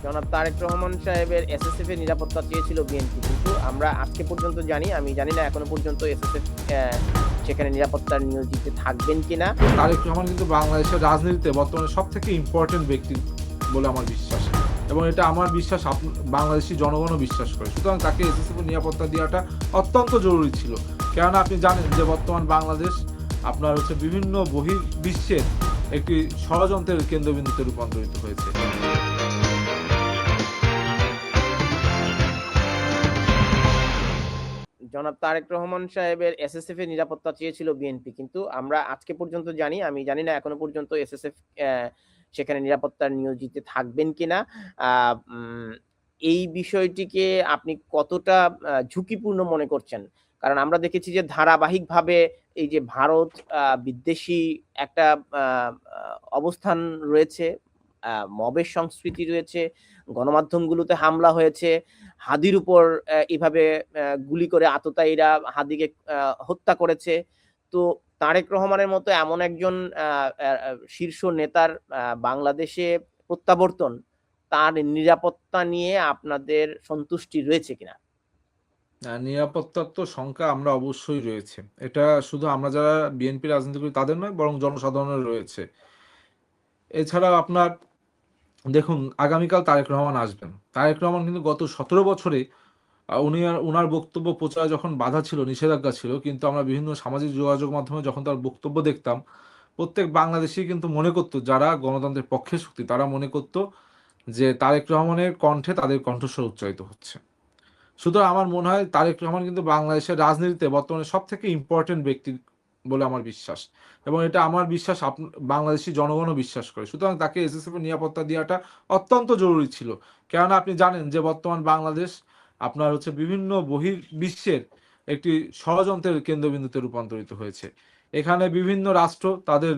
জনাব তারেক রহমান সাহেবের এসএসএফ এর নিরাপত্তা চেয়েছিল বিএনপি, কিন্তু আমরা আজকে পর্যন্ত আমি জানি না এখনো পর্যন্ত এসএসএফ সেখানে নিরাপত্তার নিয়োজিত থাকবেন কিনা। তারেক রহমান কিন্তু বাংলাদেশের রাজনীতিতে বর্তমানে সবথেকে ইম্পর্টেন্ট ব্যক্তি বলে আমার বিশ্বাস, এবং এটা আমার বিশ্বাস বাংলাদেশি জনগণও বিশ্বাস করে। সুতরাং তাকে এসএসএফ নিরাপত্তা দেওয়াটা অত্যন্ত জরুরি ছিল। কেননা আপনি জানেন যে বর্তমান বাংলাদেশ আপনার বিভিন্ন বহির্বিশ্বের একটি ষড়যন্ত্রের কেন্দ্রবিন্দুতে রূপান্তরিত হয়েছে। জনাব তারেক রহমান সাহেবের এসএসএফ এর নিরাপত্তা চেয়েছিল বিএনপি, কিন্তু আমরা আজকে পর্যন্ত আমি জানি না এখনো পর্যন্ত এসএসএফ সেখানে নিরাপত্তার নিয়োজিত থাকবেন কিনা। এই বিষয়টিকে আপনি কতটা ঝুঁকিপূর্ণ মনে করছেন? কারণ আমরা দেখেছি যে ধারাবাহিকভাবে এই যে ভারত বিদ্বেষী একটা অবস্থান রয়েছে, মবের সংস্কৃতি রয়েছে, গণমাধ্যমগুলোতে হামলা হয়েছে, হাদির উপর এভাবে গুলি করে আততায়ীরা হাদিকে হত্যা করেছে। তো তারেক রহমানের মতো এমন একজন শীর্ষ নেতার বাংলাদেশে প্রত্যাবর্তন, তার নিরাপত্তা নিয়ে আপনাদের সন্তুষ্টি রয়েছে কিনা? নিরাপত্তার তো শঙ্কা আমরা অবশ্যই রয়েছে। এটা শুধু আমরা যারা বিএনপি রাজনীতি করি তাদের নয়, বরং জনসাধারণের রয়েছে। এছাড়া আপনার দেখুন, আগামীকাল তারেক রহমান আসবেন। তারেক রহমান কিন্তু গত ১৭ বছরে উনার বক্তব্য প্রচারে যখন বাধা ছিল, নিষেধাজ্ঞা ছিল, কিন্তু আমরা বিভিন্ন সামাজিক যোগাযোগ মাধ্যমে যখন তার বক্তব্য দেখতাম, প্রত্যেক বাংলাদেশী কিন্তু মনে করত, যারা গণতন্ত্রের পক্ষে শক্তি তারা মনে করত যে তারেক রহমানের কণ্ঠে তাদের কণ্ঠস্বর উচ্চারিত হচ্ছে। সুতরাং আমার মনে হয় তারেক রহমান কিন্তু বাংলাদেশের রাজনীতিতে বর্তমানে সবথেকে ইম্পর্টেন্ট ব্যক্তি বলে আমার বিশ্বাস, এবং এটা আমার বিশ্বাস বাংলাদেশি জনগণও বিশ্বাস করে। সুতরাং তাকে এসএসএফ এর নিরাপত্তা দেওয়াটা অত্যন্ত জরুরি ছিল। কেননা আপনি জানেন যে বর্তমান বাংলাদেশ আপনার বিভিন্ন বহির্বিশ্বের একটি ষড়যন্ত্রের কেন্দ্রবিন্দুতে রূপান্তরিত হয়েছে। এখানে বিভিন্ন রাষ্ট্র তাদের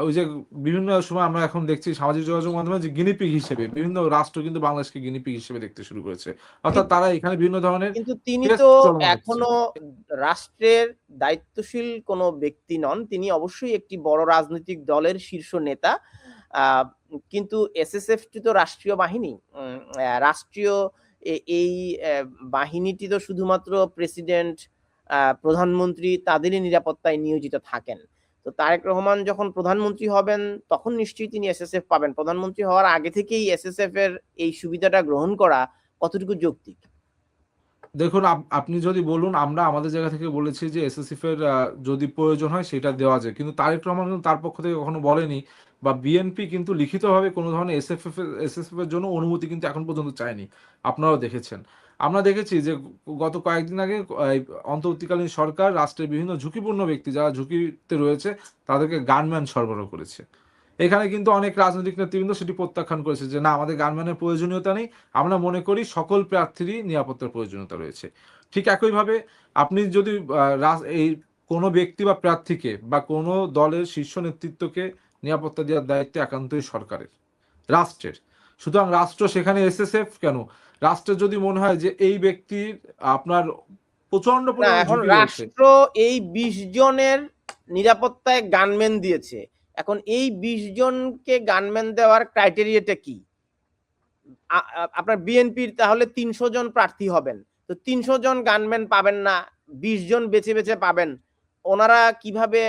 ওই যে বিভিন্ন সময় আমরা এখন দেখছি সামাজিক যোগাযোগ মাধ্যমে যে গিনিপিগ হিসেবে বিভিন্ন রাষ্ট্র কিন্তু বাংলাদেশকে গিনিপিগ হিসেবে দেখতে শুরু করেছে। অর্থাৎ কিন্তু তারা এখানে বিভিন্ন ধরনের কিন্তু তিনি তো টেস্ট চলমান হচ্ছে। এখনো রাষ্ট্রের দায়িত্বশীল কোনো ব্যক্তি নন। তিনি অবশ্যই একটি বড় রাজনৈতিক দলের শীর্ষ নেতা। আহ, কিন্তু এসএসএফটি তো রাষ্ট্রীয় বাহিনী। রাষ্ট্রীয় এই বাহিনীটি তো শুধুমাত্র প্রেসিডেন্ট, প্রধানমন্ত্রী তাদেরই নিরাপত্তায় নিয়োজিত থাকেন। তো তারেক রহমান যখন প্রধানমন্ত্রী হবেন তখন নিশ্চয়ই তিনি এসএসএফ পাবেন। প্রধানমন্ত্রী হওয়ার আগে থেকেই এসএসএফ এর এই সুবিধাটা গ্রহণ করা কতটুকু যৌক্তিক? দেখুন, আপনি যদি বলুন, আমরা আমাদের জায়গা থেকে বলেছি যে এসএসএফ এর যদি প্রয়োজন হয় সেটা দেওয়া যায়, কিন্তু তারেক রহমান কিন্তু তার পক্ষ থেকে কখনো বলেনি, বা বিএনপি কিন্তু লিখিতভাবে কোনো ধরনের এসএসএফ এর জন্য অনুমতি কিন্তু এখন পর্যন্ত চায়নি। আপনারাও দেখেছেন। আমরা দেখেছি যে গত কয়েকদিন আগে এই অন্তর্বর্তীকালীন সরকার রাষ্ট্রের বিভিন্ন ঝুঁকিপূর্ণ ব্যক্তি যারা ঝুঁকিতে রয়েছে তাদেরকে গানম্যান সরবরাহ করেছে। এখানে কিন্তু অনেক রাজনৈতিক নেতৃবৃন্দ সেটি প্রত্যাখ্যান করেছে যে না, আমাদের গানম্যানের প্রয়োজনীয়তা নেই, আমরা মনে করি সকল প্রার্থীরই নিরাপত্তার প্রয়োজনীয়তা রয়েছে। ঠিক একইভাবে আপনি যদি এই কোনো ব্যক্তি বা প্রার্থীকে বা কোনো দলের শীর্ষ নেতৃত্বকে নিরাপত্তা দেওয়ার দায়িত্ব একান্তই সরকারের, রাষ্ট্রের। সুতরাং রাষ্ট্র সেখানে এসএসএফ কেন, রাষ্ট্রের যদি মনে হয় যে এই ব্যক্তির আপনার প্রচন্ড না, পরিমাণে এখন ঝুঁকি রয়েছে। রাষ্ট্র এই ২০ জনের নিরাপত্তায় গানম্যান দিয়েছে। এখন এই ২০ জনকে গানম্যান দেওয়ার ক্রাইটেরিয়াটা কি? আপনার বিএনপির তাহলে ৩০০ জন প্রার্থী হবেন, তো ৩০০ জন গানম্যান পাবেন না, ২০ জন বেছে বেছে পাবেন। ওনারা কিভাবে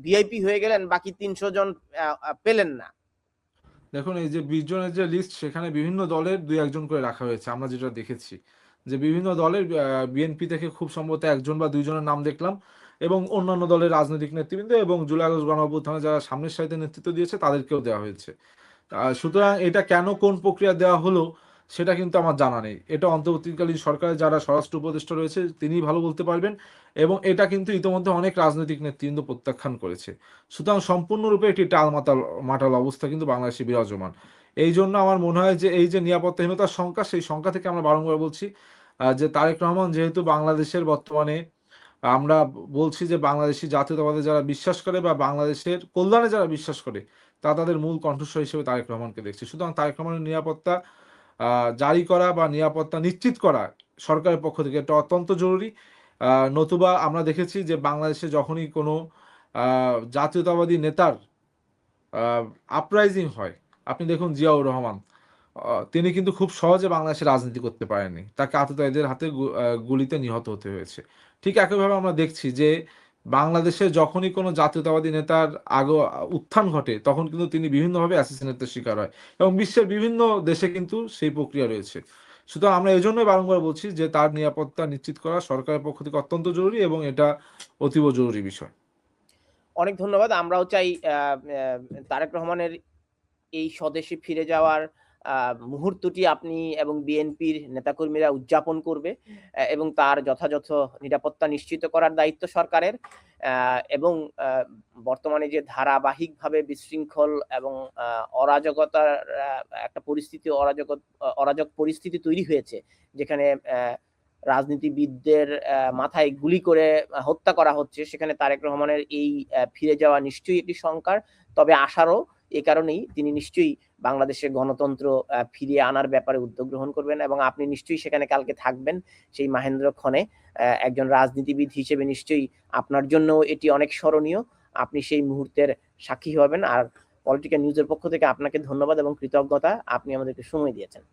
ভিআইপি হয়ে গেলেন, বাকি ৩০০ জন পেলেন না? দেখুন, এই যে ২০ জনের যে লিস্ট, সেখানে বিভিন্ন দলের ২-১ জন করে রাখা হয়েছে। আমরা যেটা দেখেছি যে বিভিন্ন দলের বিএনপি থেকে খুব সম্ভবত ১ জন বা ২ জনের নাম দেখলাম, এবং অন্যান্য দলের রাজনৈতিক নেতৃবৃন্দ এবং জুলাই আগস্ট গণঅভ্যুত্থানে যারা সামনের সারিতে নেতৃত্ব দিয়েছে তাদেরকেও দেওয়া হয়েছে। সুতরাং এটা কেন কোন প্রক্রিয়া দেওয়া হলো সেটা কিন্তু আমার জানা নেই। এটা অন্তর্বর্তীকালীন সরকারের যারা স্বরাষ্ট্র উপদেষ্টা রয়েছে তিনিই ভালো বলতে পারবেন, এবং এটা কিন্তু ইতোমধ্যে অনেক রাজনৈতিক নেতৃবৃন্দ প্রত্যাখ্যান করেছে। সুতরাং সম্পূর্ণরূপে একটি টালমাটাল অবস্থা কিন্তু বাংলাদেশে বিরাজমান। এই জন্য আমার মনে হয় যে এই যে নিরাপত্তাহীনতার শঙ্কা, সেই শঙ্কা থেকে আমরা বারংবার বলছি যে তারেক রহমান যেহেতু বাংলাদেশের বর্তমানে আমরা বলছি যে বাংলাদেশী জাতীয়তাবাদে যারা বিশ্বাস করে বা বাংলাদেশের কল্যাণে যারা বিশ্বাস করে, তাদের মূল কণ্ঠস্বর হিসেবে তারেক রহমানকে দেখছি। সুতরাং তারেক রহমানের নিরাপত্তা জারি করা বা নিরাপত্তা নিশ্চিত করা সরকারের পক্ষ থেকে এটা অত্যন্ত জরুরি। নতুবা আমরা দেখেছি যে বাংলাদেশে যখনই কোনো জাতীয়তাবাদী নেতার আপরাইজিং হয়, আপনি দেখুন জিয়াউর রহমান তিনি কিন্তু খুব সহজে বাংলাদেশে রাজনীতি করতে পারেননি। তাকে আততায়ীদের হাতে গুলিতে নিহত হতে হয়েছে। ঠিক একইভাবে আমরা দেখছি যে বাংলাদেশে যখনই কোনো জাতীয়তাবাদী নেতার উত্থান ঘটে, তখন কিন্তু তিনি বিভিন্নভাবে অ্যাসাসিনেটের শিকার হয় এবং বিশ্বের বিভিন্ন দেশে কিন্তু সেই প্রক্রিয়া রয়েছে। সুতরাং আমরা এজন্যই বারংবার বলছি যে তার নিরাপত্তা নিশ্চিত করা সরকারের পক্ষ থেকে অত্যন্ত জরুরি এবং এটা অতীব জরুরি বিষয়। অনেক ধন্যবাদ। আমরাও চাই তারেক রহমানের এই স্বদেশে ফিরে যাওয়ার মুহূর্তটি আপনি এবং বিএনপির নেতাকর্মীরা উদযাপন করবে এবং তার যথাযথ নিরাপত্তা নিশ্চিত করার দায়িত্ব সরকারের। এবং বর্তমানে যে ধারাবাহিকভাবে বিশৃঙ্খল এবং অরাজকতার একটা পরিস্থিতি, অরাজক পরিস্থিতি তৈরি হয়েছে, যেখানে রাজনীতিবিদদের মাথায় গুলি করে হত্যা করা হচ্ছে, সেখানে তারেক রহমানের এই ফিরে যাওয়া নিশ্চয়ই একটি সংস্কার। তবে আশারও এ কারণেই তিনি নিশ্চয়ই বাংলাদেশের গণতন্ত্র ফিরিয়ে আনার ব্যাপারে উদ্যোগ গ্রহণ করবেন এবং আপনি নিশ্চয়ই সেখানে কালকে থাকবেন সেই মাহেন্দ্রক্ষণে। একজন রাজনীতিবিদ হিসেবে নিশ্চয়ই আপনার জন্য এটি অনেক স্মরণীয়। আপনি সেই মুহূর্তের সাক্ষী হবেন। আর পলিটিক্যাল নিউজের পক্ষ থেকে আপনাকে ধন্যবাদ এবং কৃতজ্ঞতা। আপনি আমাদেরকে সময় দিয়েছেন।